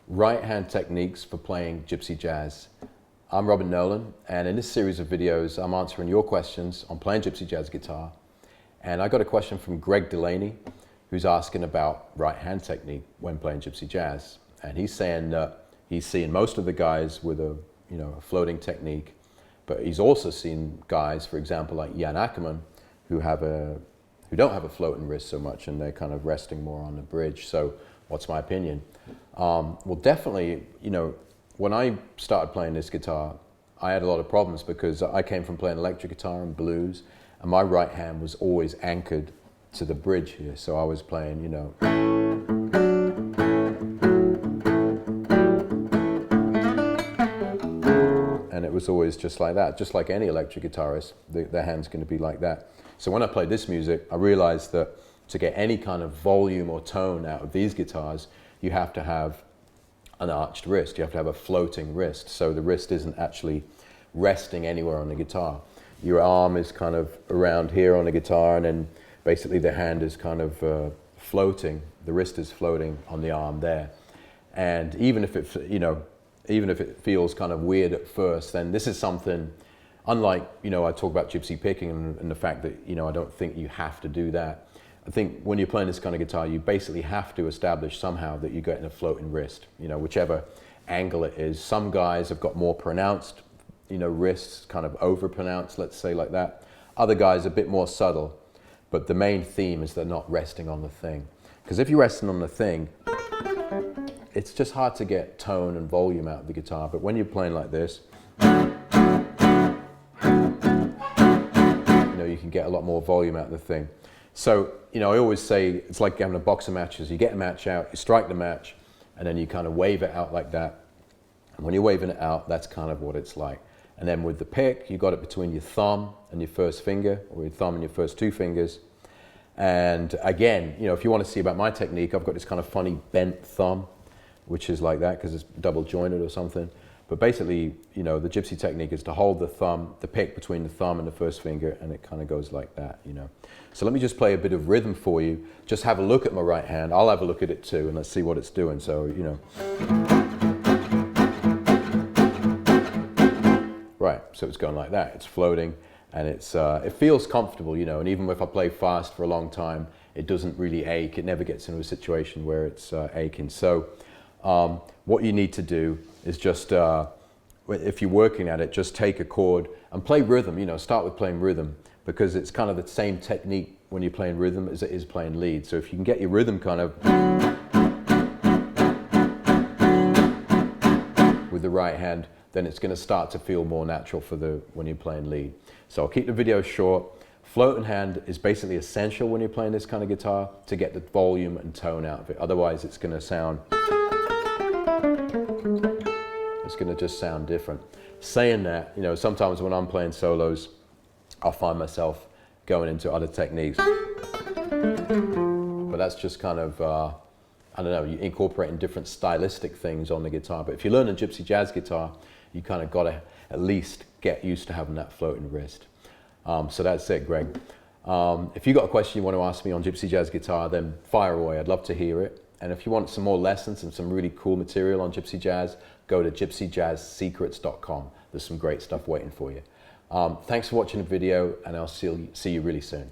right-hand techniques for playing gypsy jazz. I'm Robin Nolan, and in this series of videos, I'm answering your questions on playing gypsy jazz guitar. And I got a question from Greg Delaney, who's asking about right-hand technique when playing gypsy jazz. And he's saying that he's seeing most of the guys with a floating technique, but he's also seen guys, for example, like Jan Ackerman, who don't have a floating wrist so much, and they're kind of resting more on the bridge. So what's my opinion? Well, definitely, when I started playing this guitar, I had a lot of problems because I came from playing electric guitar and blues, and my right hand was always anchored to the bridge here. So I was playing, and it was always just like that, just like any electric guitarist, their hand's going to be like that. So when I played this music, I realized that to get any kind of volume or tone out of these guitars, you have to have an arched wrist. You have to have a floating wrist. So the wrist isn't actually resting anywhere on the guitar. Your arm is kind of around here on the guitar, and then basically the hand is kind of floating. The wrist is floating on the arm there. And even if it feels kind of weird at first, then this is something, unlike, I talk about gypsy picking and the fact that, I don't think you have to do that. I think when you're playing this kind of guitar, you basically have to establish somehow that you're getting a floating wrist, whichever angle it is. Some guys have got more pronounced, wrists, kind of over-pronounced, let's say like that. Other guys a bit more subtle, but the main theme is they're not resting on the thing. Because if you're resting on the thing, it's just hard to get tone and volume out of the guitar. But when you're playing like this, you can get a lot more volume out of the thing. So, I always say it's like having a box of matches. You get a match out, you strike the match, and then you kind of wave it out like that. And when you're waving it out, that's kind of what it's like. And then with the pick, you got it between your thumb and your first finger, or your thumb and your first two fingers. And again, if you want to see about my technique, I've got this kind of funny bent thumb, which is like that because it's double jointed or something. But basically, the gypsy technique is to hold the pick between the thumb and the first finger, and it kind of goes like that, So let me just play a bit of rhythm for you. Just have a look at my right hand. I'll have a look at it too, and let's see what it's doing. So, Right, so it's going like that. It's floating, and it feels comfortable, and even if I play fast for a long time, it doesn't really ache. It never gets into a situation where it's aching. So what you need to do is just, if you're working at it, just take a chord and play rhythm, start with playing rhythm, because it's kind of the same technique when you're playing rhythm as it is playing lead. So if you can get your rhythm kind of with the right hand, then it's going to start to feel more natural when you're playing lead. So I'll keep the video short. Floating hand is basically essential when you're playing this kind of guitar to get the volume and tone out of it. Otherwise it's going to sound, it's going to just sound different. Saying that, sometimes when I'm playing solos, I'll find myself going into other techniques. But that's just kind of, I don't know, you incorporating different stylistic things on the guitar. But if you learn a gypsy jazz guitar, you kind of got to at least get used to having that floating wrist. So that's it, Greg. If you've got a question you want to ask me on gypsy jazz guitar, then fire away. I'd love to hear it. And if you want some more lessons and some really cool material on gypsy jazz, go to gypsyjazzsecrets.com. There's some great stuff waiting for you. Thanks for watching the video, and I'll see you really soon.